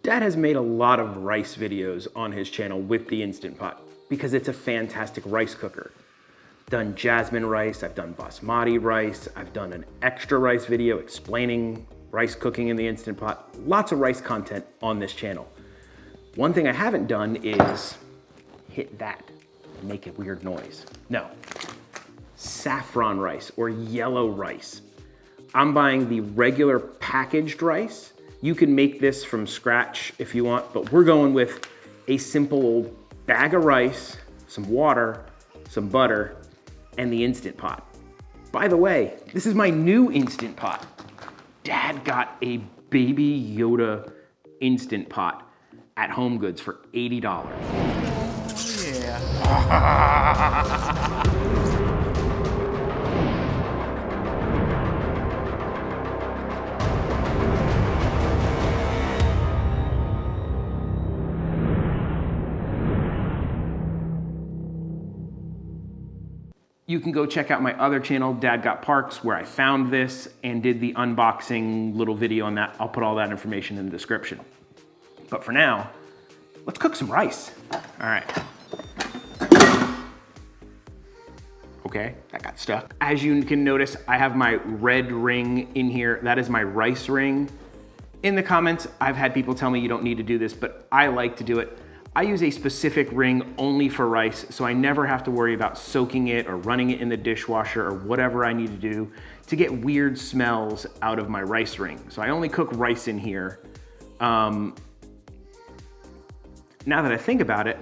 Dad has made a lot of rice videos on his channel with the Instant Pot because it's a fantastic rice cooker. Done jasmine rice, I've done basmati rice, I've done an extra rice video explaining rice cooking in the Instant Pot. Lots of rice content on this channel. One thing I haven't done is hit that and make a weird noise. No, saffron rice or yellow rice. I'm buying the regular packaged rice. You can make this from scratch if you want, but we're going with a simple old bag of rice, some water, some butter, and the Instant Pot. By the way, this is my new Instant Pot. Dad got a Baby Yoda Instant Pot at Home Goods for $80. Oh yeah. You can go check out my other channel, Dad Got Parks, where I found this and did the unboxing little video on that. I'll put all that information in the description. But for now, let's cook some rice. All right. Okay, that got stuck. As you can notice, I have my red ring in here. That is my rice ring. In the comments, I've had people tell me you don't need to do this, but I like to do it. I use a specific ring only for rice, so I never have to worry about soaking it or running it in the dishwasher or whatever I need to do to get weird smells out of my rice ring. So I only cook rice in here. Now that I think about it,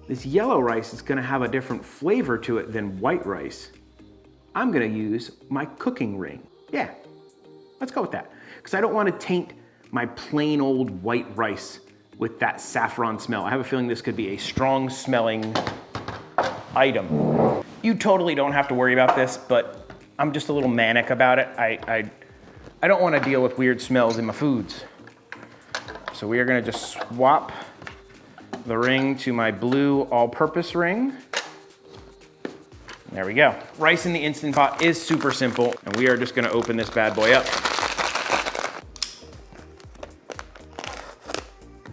this yellow rice is gonna have a different flavor to it than white rice. I'm gonna use my cooking ring. Yeah, let's go with that. Because I don't wanna taint my plain old white rice with that saffron smell. I have a feeling this could be a strong smelling item. You totally don't have to worry about this, but I'm just a little manic about it. I don't want to deal with weird smells in my foods. So we are gonna just swap the ring to my blue all-purpose ring. There we go. Rice in the Instant Pot is super simple, and we are just gonna open this bad boy up.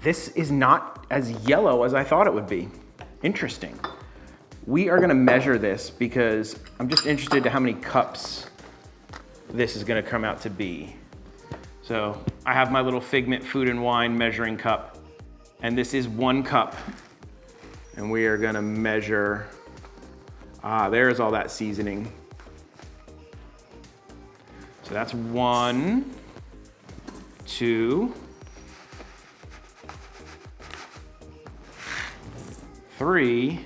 This is not as yellow as I thought it would be. Interesting. We are gonna measure this because I'm just interested to how many cups this is gonna come out to be. So I have my little Figment Food and Wine measuring cup, and this is 1 cup. And we are gonna measure, there's all that seasoning. So that's 1, 2, 3,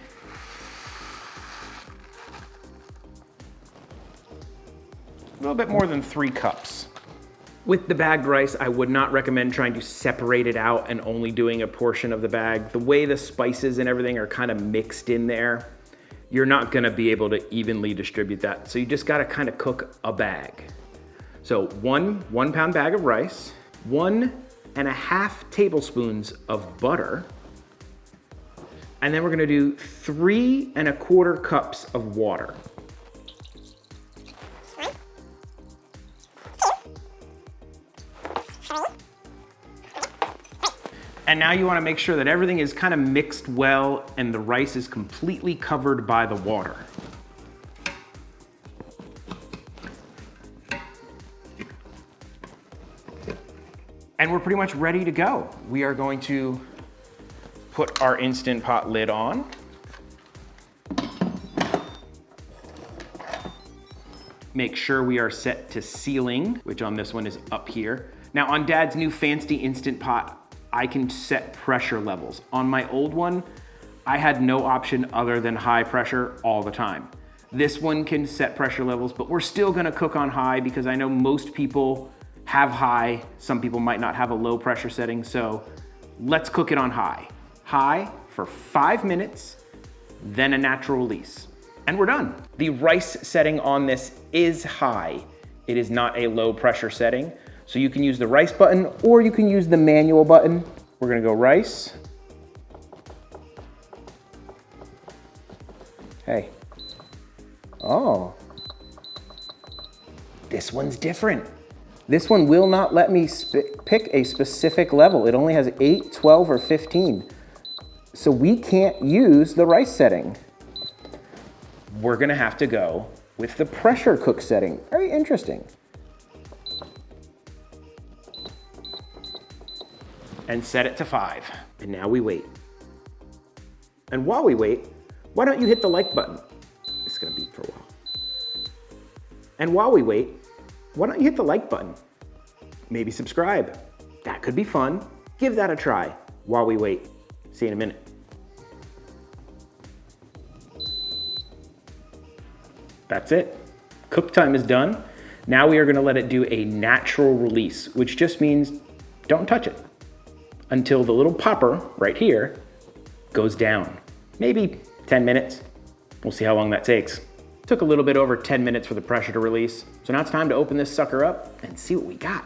a little bit more than 3 cups. With the bagged rice, I would not recommend trying to separate it out and only doing a portion of the bag. The way the spices and everything are kind of mixed in there, you're not gonna be able to evenly distribute that. So you just gotta kind of cook a bag. So one 1-pound bag of rice, 1.5 tablespoons of butter, and then we're gonna do 3.25 cups of water. And now you wanna make sure that everything is kind of mixed well and the rice is completely covered by the water. And we're pretty much ready to go. We are going to put our Instant Pot lid on. Make sure we are set to sealing, which on this one is up here. Now on Dad's new fancy Instant Pot, I can set pressure levels. On my old one, I had no option other than high pressure all the time. This one can set pressure levels, but we're still gonna cook on high because I know most people have high. Some people might not have a low pressure setting, so let's cook it on high. High for 5 minutes, then a natural release. And we're done. The rice setting on this is high. It is not a low pressure setting. So you can use the rice button or you can use the manual button. We're gonna go rice. Hey. Oh. This one's different. This one will not let me pick a specific level. It only has 8, 12, or 15. So we can't use the rice setting. We're gonna have to go with the pressure cook setting. Very interesting. And set it to 5. And now we wait. And while we wait, why don't you hit the like button? It's gonna beep for a while. And while we wait, why don't you hit the like button? Maybe subscribe. That could be fun. Give that a try while we wait. See you in a minute. That's it. Cook time is done. Now we are gonna let it do a natural release, which just means don't touch it until the little popper right here goes down. Maybe 10 minutes. We'll see how long that takes. Took a little bit over 10 minutes for the pressure to release. So now it's time to open this sucker up and see what we got.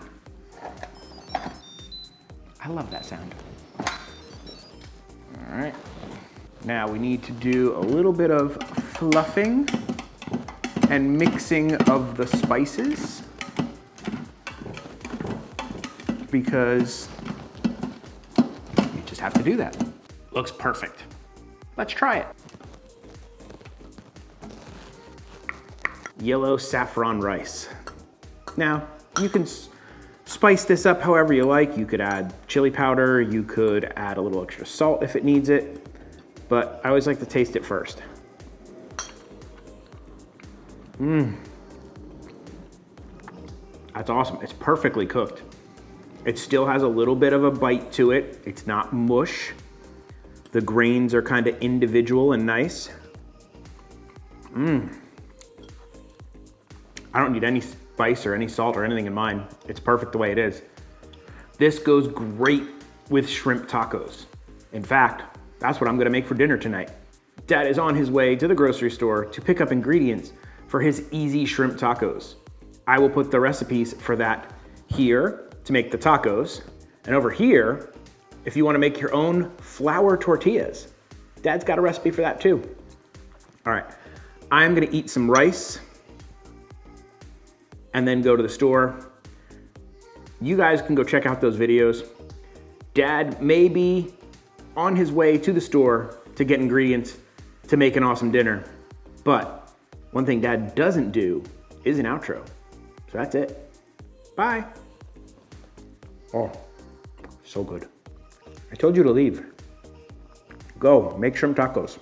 I love that sound. All right. Now we need to do a little bit of fluffing and mixing of the spices because you just have to do that. Looks perfect. Let's try it. Yellow saffron rice. Now, you can spice this up however you like. You could add chili powder, you could add a little extra salt if it needs it, but I always like to taste it first. That's awesome. It's perfectly cooked. It still has a little bit of a bite to it. It's not mush. The grains are kind of individual and nice. I don't need any spice or any salt or anything in mine. It's perfect the way it is. This goes great with shrimp tacos. In fact, that's what I'm gonna make for dinner tonight. Dad is on his way to the grocery store to pick up ingredients for his easy shrimp tacos. I will put the recipes for that here to make the tacos. And over here, if you wanna make your own flour tortillas, Dad's got a recipe for that too. All right, I'm gonna eat some rice and then go to the store. You guys can go check out those videos. Dad may be on his way to the store to get ingredients to make an awesome dinner, but one thing Dad doesn't do is an outro. So that's it. Bye. Oh, so good. I told you to leave. Go, make shrimp tacos.